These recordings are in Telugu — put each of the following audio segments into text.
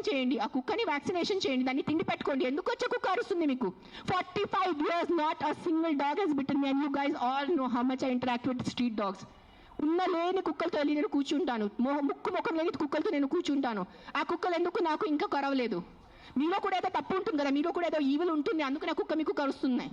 ఓపెన్ చేయండి, ఆ కుక్కని వ్యాక్సినేషన్ చేయండి, దాన్ని తిండి పెట్టుకోండి. ఎందుకు వచ్చే కుక్క అరుస్తుంది మీకు? 45 years not a single dog has bitten me, and you guys all know how much I interact with street dogs. ఉన్న లేని కుక్కలతో వెళ్ళి నేను కూర్చుంటాను, ముక్కు ముఖం లేని కుక్కలతో నేను కూర్చుంటాను. ఆ కుక్కలు ఎందుకు నాకు ఇంకా కరవలేదు? మీలో కూడా ఏదో తప్పు ఉంటుంది కదా, మీలో కూడా ఏదో ఈవిల్ ఉంటుంది, అందుకు నా కుక్క మీకు కరుస్తున్నాయి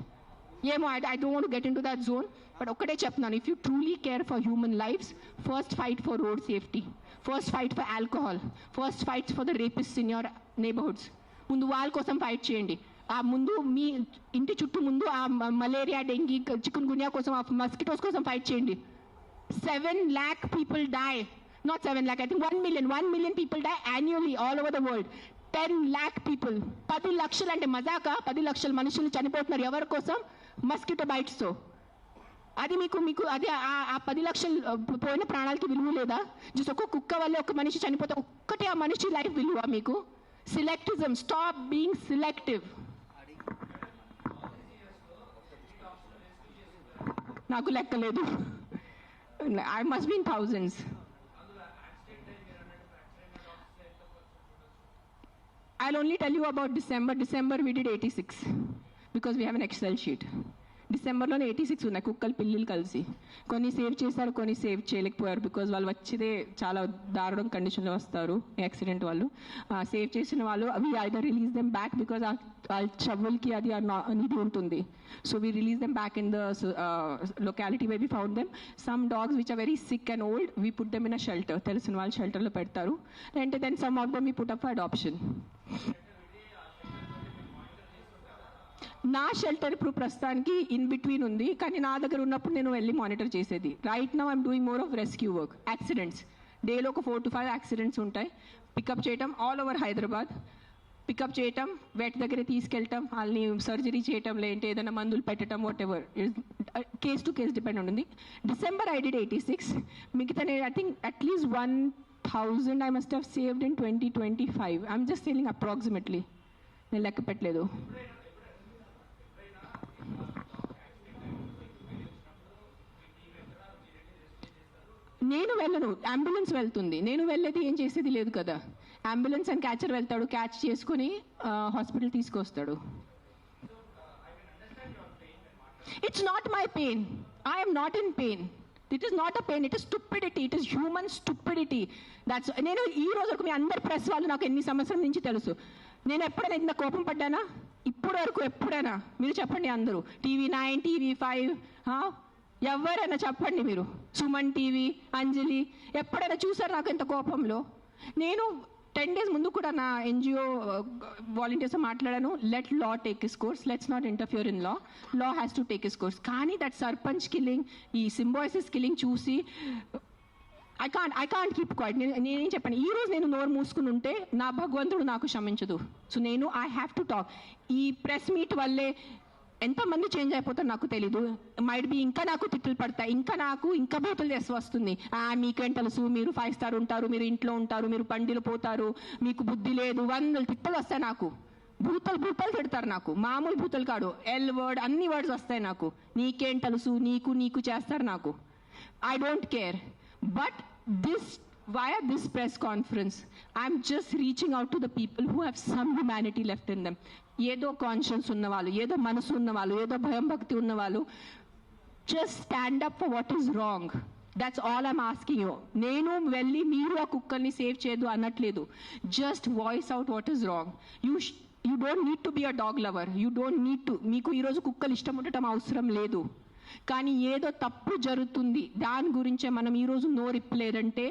ఏమో. I don't want to get into that zone. But ఒక్కటే చెప్తున్నాను, if you truly care for human lifes, first fight for road safety, first fight for alcohol, first fight for the rapist in your neighbourhoods. ముందు వాళ్ళ కోసం ఫైట్ చేయండి. ఆ ముందు మీ ఇంటి చుట్టూ ముందు ఆ మలేరియా, డెంగీ, చికున్ గున్యా కోసం, ఆ మస్కిటోస్ కోసం ఫైట్ చేయండి. 7 lakh people die, not 7 lakh, I think 1 million people die annually all over the world. 10 lakh people, 10 లక్షలు అంటే మజాక, 10 లక్షల మనుషులు చనిపోతున్నారు ఎవరి కోసం? మస్కిటో బైట్స్ తో. అది మీకు అది ఆ 10 లక్షలు పోయిన ప్రాణాలకి విలువ లేదా? జస్ట్ ఒక్క కుక్క వల్ల ఒక మనిషి చనిపోతే ఒక్కటే ఆ మనిషి లైఫ్ విలువ మీకు? సిలెక్టిజం, స్టాప్ బీయింగ్ సిలెక్టివ్. నాకు లెక్కలేదు, I must be in thousands. I'll only tell you about December. December we did 86 because we have an Excel sheet. డిసెంబర్లోనే 86 ఉన్నాయి కుక్కలు పిల్లులు కలిసి. కొన్ని సేవ్ చేశారు, కొన్ని సేవ్ చేయలేకపోయారు బికాజ్ వాళ్ళు వచ్చేదే చాలా దారుణం కండిషన్లో వస్తారు యాక్సిడెంట్ వాళ్ళు. సేవ్ చేసిన వాళ్ళు we either release them back because ఆ చవ్వులకి అది ఇది ఉంటుంది. So we release them back in the locality where we found them. Some dogs which are very sick and old we put them in a shelter, తెలిసిన వాళ్ళు షెల్టర్లో పెడతారు. అంటే then some of them we put up for adoption. నా షెల్టర్ ఇప్పుడు ప్రస్తుతానికి ఇన్ బిట్వీన్ ఉంది, కానీ నా దగ్గర ఉన్నప్పుడు నేను వెళ్ళి మానిటర్ చేసేది. Right now I'm doing more of rescue work. Accidents డేలో ఒక 4 to 5 యాక్సిడెంట్స్ ఉంటాయి. పికప్ చేయటం ఆల్ ఓవర్ హైదరాబాద్, పికప్ చేయటం, వెట్ దగ్గర తీసుకెళ్ళటం, వాళ్ళని సర్జరీ చేయటం, లేదంటే ఏదైనా మందులు పెట్టడం, whatever case to case depend ఉంటుంది. December I did 86. మిగతా నేను I think at least 1000 I must have saved in 2025. I'm just telling approximately, నేను లెక్క పెట్టలేదు. నేను వెళ్ళను, అంబులెన్స్ వెళ్తుంది. నేను వెళ్ళేది ఏం చేసేది లేదు కదా. అంబులెన్స్ అండ్ క్యాచర్ వెళ్తాడు, క్యాచ్ చేసుకుని హాస్పిటల్ తీసుకొస్తాడు. It's not my pain, I'm not in pain. It is not a pain, it is stupidity, it is human stupidity. That's నేను ఈ రోజు వరకు మీ అందరి ప్రెస్ వాళ్ళు నాకు ఎన్ని సంవత్సరం నుంచి తెలుసు. నేను ఎప్పుడైనా ఇంత కోపం పడ్డానా ఇప్పటి వరకు? ఎప్పుడైనా మీరు చెప్పండి. అందరూ TV9, TV5 ఎవరైనా చెప్పండి మీరు, సుమన్ టీవీ, అంజలి, ఎప్పుడైనా చూసారు నాకు ఎంత కోపంలో? నేను 10 days ముందు కూడా నా NGO వాలంటీర్స్ మాట్లాడాను. Let law take is course, let's not interfere in law, law has to take is course. కానీ దట్ సర్పంచ్ కిల్లింగ్, ఈ సింబాయిసిస్ కిల్లింగ్ చూసి ఐ కాంట్ కీప్ క్వైట్. నేనేం చెప్పాను, ఈ రోజు నేను నోరు మూసుకుని ఉంటే నా భగవంతుడు నాకు క్షమించదు. సో నేను ఐ హ్యావ్ టు టాక్. ఈ ప్రెస్ మీట్ వల్లే ఎంతమంది చేంజ్ అయిపోతారు నాకు తెలీదు. మైట్ బి ఇంకా నాకు తిట్లు పడతాయి, ఇంకా బూతులు చేసి వస్తుంది. మీకేం తెలుసు, మీరు 5 star ఉంటారు, మీరు ఇంట్లో ఉంటారు, మీరు పండిలు పోతారు, మీకు బుద్ధి లేదు, 100 తిట్టలు వస్తాయి నాకు. భూతలు తిడతారు నాకు, మామూలు భూతలు కాదు, ఎల్ వర్డ్ అన్ని వర్డ్స్ వస్తాయి నాకు. నీకేం తెలుసు, నీకు చేస్తారు నాకు. I don't care. But via this press conference, I'm just reaching out to the people who have some humanity left in them. ఏదో కాన్షియన్స్ ఉన్నవాళ్ళు, ఏదో మనసు ఉన్నవాళ్ళు, ఏదో భయం భక్తి ఉన్నవాళ్ళు, just stand up for what is wrong. That's all I'm asking you. నేను వెళ్ళి మీరు ఆ కుక్కల్ని సేవ్ చేయదు అనట్లేదు. Just voice out what is wrong. You don't need to be a dog lover. You don't need to. మీకు ఈరోజు కుక్కలు ఇష్టం ఉండటం అవసరం లేదు. కానీ ఏదో తప్పు జరుగుతుంది, దాని గురించే మనం ఈరోజు నోరిప్పలేదంటే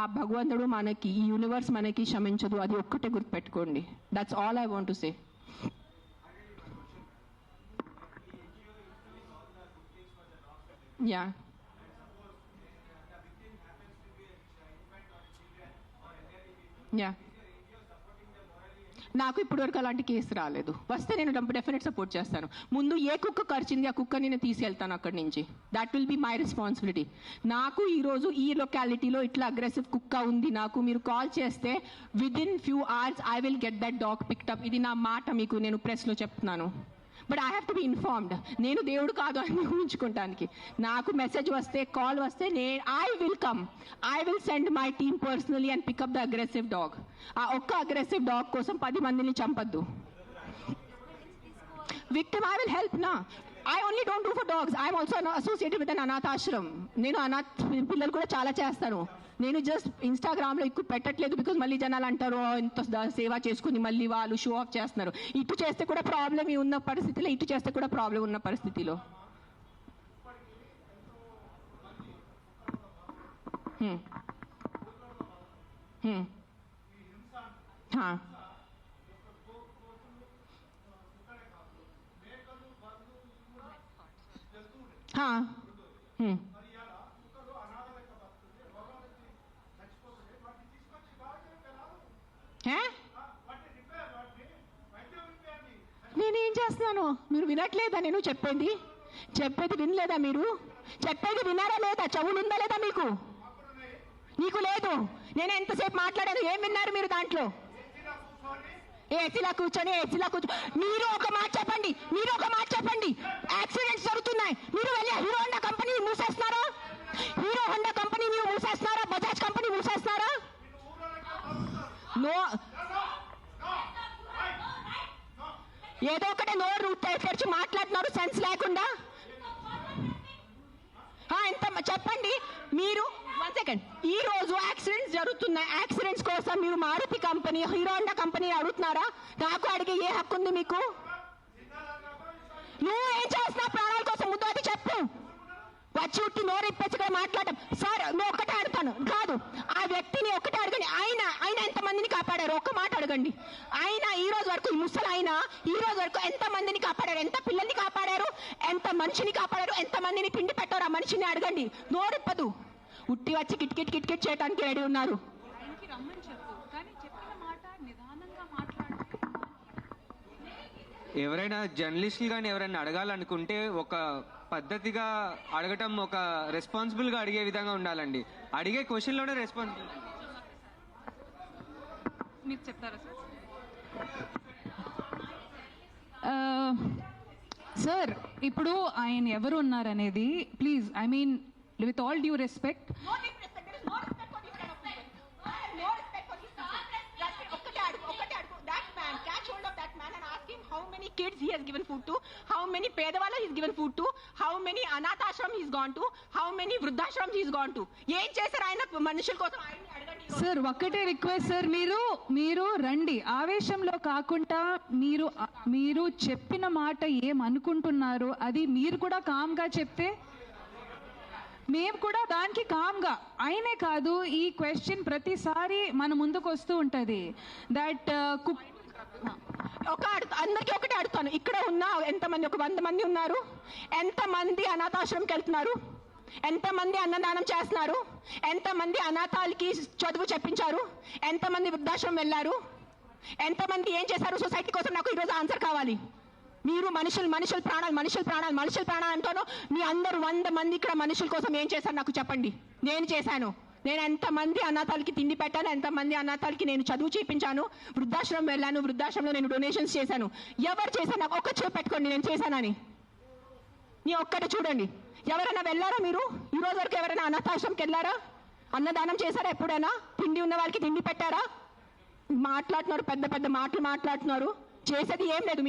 ఆ భగవంతుడు మనకి, ఈ యూనివర్స్ మనకి క్షమించదు. అది ఒక్కటే గుర్తుపెట్టుకోండి. That's all I want to say. Yeah, yeah, నాకు ఇప్పటివరకు అలాంటి కేసు రాలేదు. వస్తే నేను డెఫినెట్ సపోర్ట్ చేస్తాను. ముందు ఏ కుక్క కరిచింది ఆ కుక్క నేను తీసుకెళ్తాను అక్కడి నుంచి. That will be my responsibility. నాకు ఈరోజు ఈ లొకాలిటీలో ఇట్లా అగ్రెసివ్ కుక్క ఉంది, నాకు మీరు కాల్ చేస్తే within few hours I will get that dog picked up. ఇది నా మాట మీకు నేను ప్రెస్లో చెప్తున్నాను. But I have to be informed. నేను దేవుడు కాదు అని ఊహించుకుంటానికి. నాకు మెసేజ్ వస్తే, కాల్ వస్తే I will send my team personally and pick up the aggressive dog. ఆ ఒక్క అగ్రెసివ్ డాగ్ కోసం 10 మందిని చంపద్దు. విక్టిమ్ ఐ విల్ హెల్ప్ నా. I only don't do for dogs. I am also associated with an anath ashram. నేను అనాథ్ పిల్లలు కూడా చాలా చేస్తాను. నేను జస్ట్ ఇన్స్టాగ్రామ్లో ఎక్కువ పెట్టట్లేదు బికాజ్ మళ్ళీ జనాలు అంటారు ఇంత సేవ చేసుకుని మళ్ళీ వాళ్ళు షో ఆఫ్ చేస్తున్నారు. ఇటు చేస్తే కూడా ప్రాబ్లం ఉన్న పరిస్థితిలో, ఇటు చేస్తే కూడా ప్రాబ్లం ఉన్న పరిస్థితిలో. నేనేం చేస్తున్నాను? మీరు వినట్లేదా? నేను చెప్పేది వినలేదా? మీరు చెప్పేది విన్నారా లేదా? చెవులు ఉందా లేదా మీకు? నీకు లేదు. నేను ఎంతసేపు మాట్లాడాను, ఏం విన్నారు మీరు దాంట్లో? ఏసీలా కూర్చొని మీరు ఒక మాట చెప్పండి. యాక్సిడెంట్స్ జరుగుతున్నాయి, మీరు వెళ్ళి హీరో హోండా కంపెనీ మూసేస్తున్నారా? బజాజ్ కంపెనీ మూసేస్తున్నారా? నో, ఏదో ఒకటే నోరు తెరిచి మాట్లాడుతున్నారు సెన్స్ లేకుండా. ఎంత చెప్పండి మీరు. 1 సెకండ్. ఈ రోజు యాక్సిడెంట్స్ జరుగుతున్నాయి. యాక్సిడెంట్స్ కోసం మీరు Maruti company, Hero Honda company అడుగుతున్నారా? నాకు అడిగే ఏ హక్కు ఉంది మీకు? నువ్వు ఏం చేస్తున్నావు ప్రాణాల కోసం? ముందు అది చెప్పు. వచ్చి ఉట్టి నోరు ఇప్పచ్చుగా మాట్లాడటం. సార్ నువ్వు ఒక్కటే అడుగుతాను కాదు, ఆ వ్యక్తిని ఒక్కటే అడగండి. ఆయన ఎంతమందిని కాపాడారు? ఒక్క మాట అడగండి. ఆయన ఈ రోజు వరకు, ఈ ముసలి ఆయన ఈ రోజు వరకు ఎంత మందిని కాపాడారు? ఎంత పిల్లల్ని కాపాడారు? ఎంత మనిషిని కాపాడారు? ఎంత మందిని పిండి పెట్టారు? ఆ మనిషిని అడగండి. నోరిప్పదు. ఉట్టి వచ్చి కిట్ చేయడానికి రెడీ ఉన్నారు. ఎవరైనా జర్నలిస్టులు కానీ ఎవరైనా అడగాలనుకుంటే ఒక పద్ధతిగా అడగటం, ఒక రెస్పాన్సిబుల్గా అడిగే విధంగా ఉండాలండి. అడిగే క్వశ్చన్లోనే రెస్పాన్సిబుల్. మీరు చెప్తారా సార్? ఇప్పుడు ఆయన ఎవరు ఉన్నారనేది please, I mean with all due respect, kids he has given food to, how many pedavalla he's given food to, how many anath ashram he's gone to, how many vruddhashram he's gone to. ఏం చేశారు ఆయన మనుషుల కోసం? ఆయన్ని అడగండి సార్. ఒక్కటే రిక్వెస్ట్ సార్, మీరు రండి. ఆవేశంలో కాకుండా మీరు చెప్పిన మాట ఏమనుకుంటున్నారు అది మీరు కూడా కామ్గా చెప్తే మేము కూడా దానికి కామ్గా. అయినే కాదు, ఈ క్వశ్చన్ ప్రతిసారి మన ముందుకు వస్తూ ఉంటుంది. దట్ అందరికీ ఒకటే అడుగుతాను. ఇక్కడ ఉన్న ఎంతమంది, ఒక 100 మంది ఉన్నారు. ఎంతమంది అనాథాశ్రమంకి వెళ్తున్నారు? ఎంతమంది అన్నదానం చేస్తున్నారు? ఎంతమంది అనాథాలకి చదువు చెప్పించారు? ఎంతమంది వృద్ధాశ్రమం వెళ్ళారు? ఎంతమంది ఏం చేశారు సొసైటీ కోసం? నాకు ఈరోజు ఆన్సర్ కావాలి. మీరు మనుషుల ప్రాణాలు అంటాను. మీ అందరూ 100 మంది ఇక్కడ మనుషుల కోసం ఏం చేశారు నాకు చెప్పండి. నేను చేశాను. నేను ఎంతమంది అనాథాలకి తిండి పెట్టాను? ఎంతమంది అనాథాలకి నేను చదువు చేయించాను? వృద్ధాశ్రమం వెళ్ళాను, వృద్ధాశ్రమంలో నేను డొనేషన్స్ చేశాను. ఎవరు చేశాను? నాకు ఒక్క చేయి పెట్టుకోండి నేను చేశానని. నీ ఒక్కటి చూడండి. ఎవరైనా వెళ్ళారా మీరు? ఈ రోజు వరకు ఎవరైనా అనాథాశ్రమంకి వెళ్ళారా? అన్నదానం చేశారా ఎప్పుడైనా? తిండి ఉన్న వాళ్ళకి తిండి పెట్టారా? మాట్లాడుతున్నారు, పెద్ద మాటలు మాట్లాడుతున్నారు. చేసేది ఏం లేదు.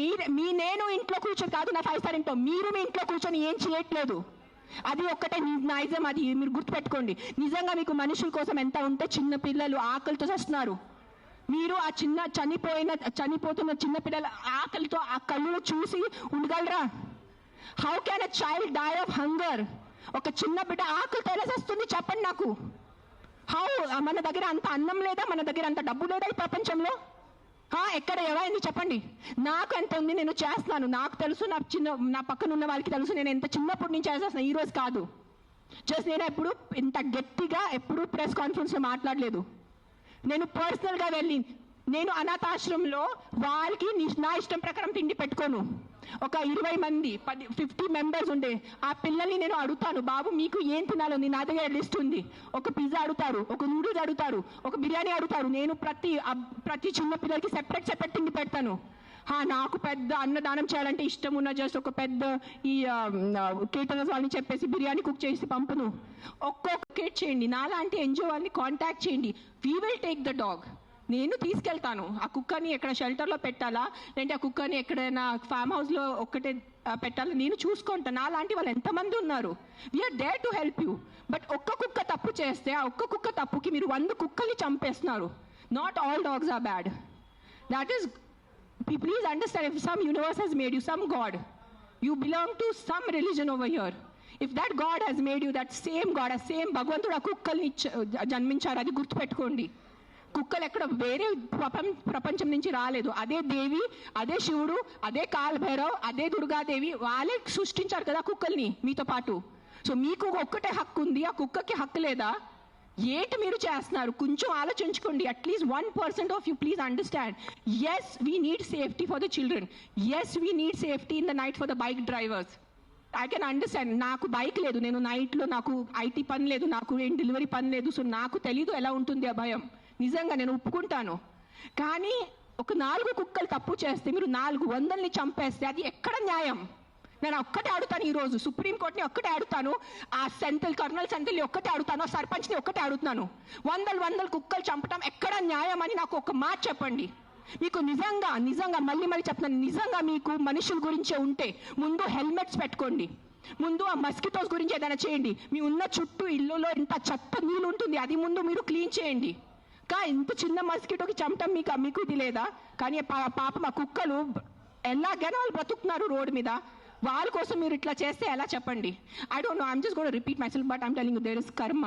నేను ఇంట్లో కూర్చొని కాదు, నా 5 స్టార్ ఇంట్లో, మీరు మీ ఇంట్లో కూర్చొని ఏం చేయట్లేదు. అది ఒక్కటే నైజం. అది మీరు గుర్తుపెట్టుకోండి. నిజంగా మీకు మనుషుల కోసం ఎంత ఉంటే, చిన్న పిల్లలు ఆకలితో చేస్తున్నారు. మీరు ఆ చనిపోతున్న చిన్న పిల్లల ఆకలితో ఆ కళ్ళులో చూసి ఉండగలరా? How can a child die of hunger? ఒక చిన్న బిడ్డ ఆకలితో ఎలా చేస్తుంది చెప్పండి నాకు. హౌ? మన దగ్గర అంత అన్నం లేదా? మన దగ్గర అంత డబ్బు లేదా ఈ ప్రపంచంలో? ఎక్కడ ఎవరైంది చెప్పండి. నాకు ఎంత ఉంది, నేను చేస్తున్నాను. నాకు తెలుసు, నా పక్కన ఉన్న వాళ్ళకి తెలుసు. నేను ఎంత చిన్నప్పటి నుంచి చేసేస్తున్నాను, ఈ రోజు కాదు. జస్ట్ నేను ఎప్పుడు ఇంత గట్టిగా ఎప్పుడు ప్రెస్ కాన్ఫరెన్స్లో మాట్లాడలేదు. నేను పర్సనల్గా వెళ్ళి, నేను అనాథాశ్రమంలో వాళ్ళకి నా ఇష్టం ప్రకారం తిండి పెట్టుకోను. ఒక 20 మంది 50 మెంబర్స్ ఉండే ఆ పిల్లల్ని నేను అడుగుతాను, బాబు మీకు ఏం తినాలో? నా దగ్గర లిస్ట్ ఉంది. ఒక పిజ్జా అడుగుతారు, ఒక నూడిల్స్ అడుగుతారు, ఒక బిర్యానీ అడుగుతారు. నేను ప్రతి చిన్న పిల్లలకి సెపరేట్ తిండి పెడతాను. నాకు పెద్ద అన్నదానం చేయాలంటే ఇష్టం ఉన్న జస్ట్ ఒక పెద్ద ఈ కేటరర్స్ వాళ్ళని చెప్పేసి బిర్యానీ కుక్ చేసి పంపును. ఒక్కొక్క చేయండి, నాలాంటి ఎన్జిఓ వాళ్ళని కాంటాక్ట్ చేయండి. We will take the dog. నేను తీసుకెళ్తాను. ఆ కుక్కని ఎక్కడ షెల్టర్లో పెట్టాలా, లేదంటే ఆ కుక్కని ఎక్కడైనా ఫామ్ హౌస్లో ఒక్కటే పెట్టాలా, నేను చూసుకుంటాను. నాలాంటి వాళ్ళు ఎంతమంది ఉన్నారు. We are there to help you. But ఒక్క కుక్క తప్పు చేస్తే ఆ ఒక్క కుక్క తప్పుకి మీరు 100 కుక్కల్ని చంపేస్తున్నారు. Not all dogs are bad. That is, please understand, if some universe has made you, some God, you belong to some religion over here. If that God has made you, that same God, a same భగవంతుడు ఆ కుక్కల్ని జన్మించారు. అది గుర్తుపెట్టుకోండి. కుక్కలు ఎక్కడ వేరే ప్రపంచం నుంచి రాలేదు. అదే దేవి, అదే శివుడు, అదే కాలభైరవ్, అదే దుర్గాదేవి, వాళ్ళే సృష్టించారు కదా కుక్కల్ని మీతో పాటు. సో మీకు ఒక్కటే హక్కు ఉంది, ఆ కుక్కకి హక్కు లేదా? ఏంటి మీరు చేస్తున్నారు? కొంచెం ఆలోచించుకోండి. At least 1% of you please understand. Yes, we need safety for the children. Yes, we need safety in the night for the bike drivers. I can understand. నాకు బైక్ లేదు, నేను నైట్లో నాకు ఐటీ పని లేదు, నాకు ఏం డెలివరీ పని లేదు. సో నాకు తెలీదు ఎలా ఉంటుంది ఆ భయం. నిజంగా నేను ఒప్పుకుంటాను. కానీ ఒక 4 కుక్కలు తప్పు చేస్తే మీరు 400ని చంపేస్తే అది ఎక్కడ న్యాయం? నేను ఒక్కటే అడుగుతాను ఈరోజు, సుప్రీంకోర్టుని ఒక్కటే అడుగుతాను, ఆ కర్నల్ సెంథిల్ని ఒక్కటే అడుగుతాను, ఆ సర్పంచ్ని ఒక్కటే అడుగుతాను. 100 కుక్కలు చంపటం ఎక్కడ న్యాయం అని నాకు ఒక మాట చెప్పండి. మీకు నిజంగా మళ్ళీ చెప్తున్నాను, నిజంగా మీకు మనుషుల గురించే ఉంటే ముందు హెల్మెట్స్ పెట్టుకోండి. ముందు ఆ మస్కిటోస్ గురించి ఏదైనా చేయండి. మీ ఉన్న చుట్టూ ఇల్లులో ఇంత చెత్త నీళ్ళు ఉంటుంది, అది ముందు మీరు క్లీన్ చేయండి. ఇంత చిన్న మస్కిటోకి చంపటం మీకు ఇది లేదా? కానీ పాపం ఆ కుక్కలు ఎలాగైనా వాళ్ళు బ్రతుకుతున్నారు రోడ్డు మీద. వాళ్ళ కోసం మీరు ఇట్లా చేస్తే ఎలా చెప్పండి? I don't know, I'm just gonna repeat myself, but I'm telling you, there is karma.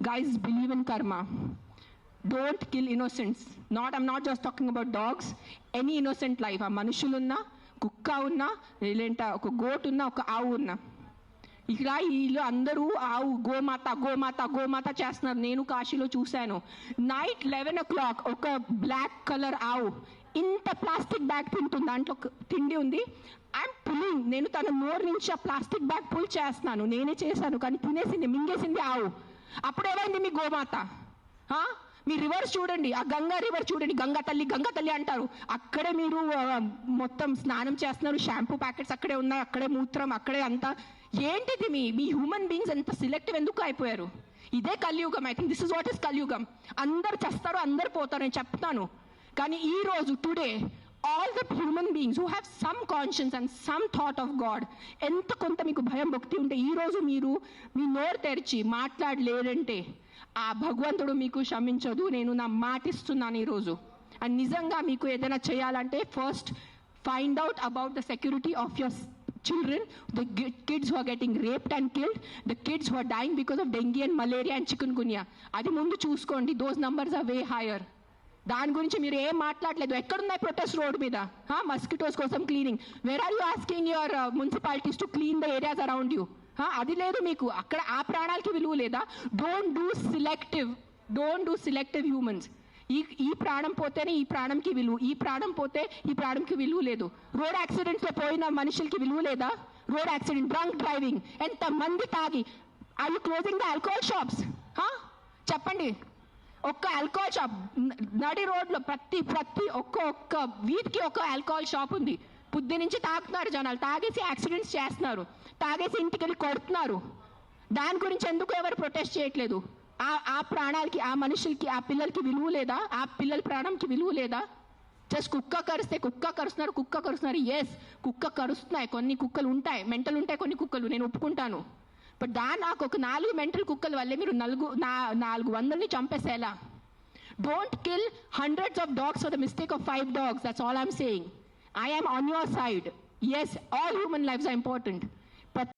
Guys, believe in karma. Don't kill innocents. I'm not just talking about dogs, any innocent life. ఆ మనుషులున్నా, కుక్క ఉన్నా, లేదంటే ఒక గోట్ ఉన్నా, ఒక ఆవు ఉన్నా. ఇక్కడ వీళ్ళు అందరూ ఆవు గోమాత చేస్తున్నారు. నేను కాశీలో చూశాను. నైట్ 11 o'clock ఒక బ్లాక్ కలర్ ఆవు ఇంత ప్లాస్టిక్ బ్యాగ్ తింటుంది. దాంట్లో తిండి ఉంది. I'm pulling. నేను తన నోరు నుంచి ఆ ప్లాస్టిక్ బ్యాగ్ పుల్ చేస్తున్నాను. నేనే చేశాను, కానీ తినేసింది, మింగేసింది ఆవు. అప్పుడేమైంది మీ గోమాత? మీ రివర్స్ చూడండి, ఆ గంగా రివర్ చూడండి. గంగా తల్లి అంటారు. అక్కడే మీరు మొత్తం స్నానం చేస్తున్నారు. షాంపూ ప్యాకెట్స్ అక్కడే ఉన్నాయి, అక్కడే మూత్రం, అక్కడే అంతా. ఏంటిది మీ హ్యూమన్ బీయింగ్స్ ఎంత సిలెక్టివ్ ఎందుకు అయిపోయారు? ఇదే కలియుగం. I think this is what is కలియుగం. అందరు చేస్తారు, అందరు పోతారు, నేను చెప్తాను. కానీ ఈ రోజు today all the human beings who have some conscience and some thought of God, ఎంత కొంత మీకు భయం భక్తి ఉంటే ఈ రోజు మీరు మీ నోరు తెరిచి మాట్లాడలేరంటే ఆ భగవంతుడు మీకు క్షమించదు. నేను నా మాటిస్తున్నాను ఈరోజు. అండ్ నిజంగా మీకు ఏదైనా చేయాలంటే first find out about the security of your children, the kids who are getting raped and killed, the kids who are dying because of dengue and malaria and chikungunya. అది ముందు చూసుకోండి. those numbers are way higher. దాని గురించి మీరు ఏం మాట్లాడలేదు. ఎక్కడున్నాయి ప్రొటెస్ట్ రోడ్ మీద? మస్కిటోస్ కోసం cleaning. Where are you asking your municipalities to clean the areas around you? అది లేదు మీకు. అక్కడ ఆ ప్రాణాలకి విలువ లేదా? Don't do selective humans. ఈ ప్రాణం పోతేనే ఈ ప్రాణంకి విలువ, ఈ ప్రాణం పోతే ఈ ప్రాణంకి విలువ లేదు. రోడ్ యాక్సిడెంట్స్లో పోయిన మనుషులకి విలువ లేదా? రోడ్ యాక్సిడెంట్, డ్రంక్ డ్రైవింగ్, ఎంత మంది తాగి. Are you closing the alcohol shops? చెప్పండి. ఒక్క ఆల్కహాల్ షాప్ నడి రోడ్లో ప్రతి ఒక్క వీధికి ఒక ఆల్కహాల్ షాప్ ఉంది. పొద్దు నుంచి తాగుతున్నారు జనాలు, తాగేసి యాక్సిడెంట్స్ చేస్తున్నారు, తాగేసి ఇంటికి వెళ్ళి కొడుతున్నారు. దాని గురించి ఎందుకు ఎవరు ప్రొటెస్ట్ చేయట్లేదు? ఆ ప్రాణాలకి, ఆ మనుషులకి, ఆ పిల్లలకి విలువ లేదా? ఆ పిల్లల ప్రాణంకి విలువ లేదా? జస్ట్ కుక్క కరుస్తున్నారు. ఎస్, కుక్క కరుస్తున్నాయి. కొన్ని కుక్కలు ఉంటాయి, మెంటల్ ఉంటాయి కొన్ని కుక్కలు, నేను ఒప్పుకుంటాను. బట్ నాకు ఒక 4 మెంటల్ కుక్కల వల్లే మీరు 400ని చంపేసేలా? Don't kill hundreds of dogs for the mistake of 5 dogs. That's all I'm saying. I am on your side. Yes, all human lives are important.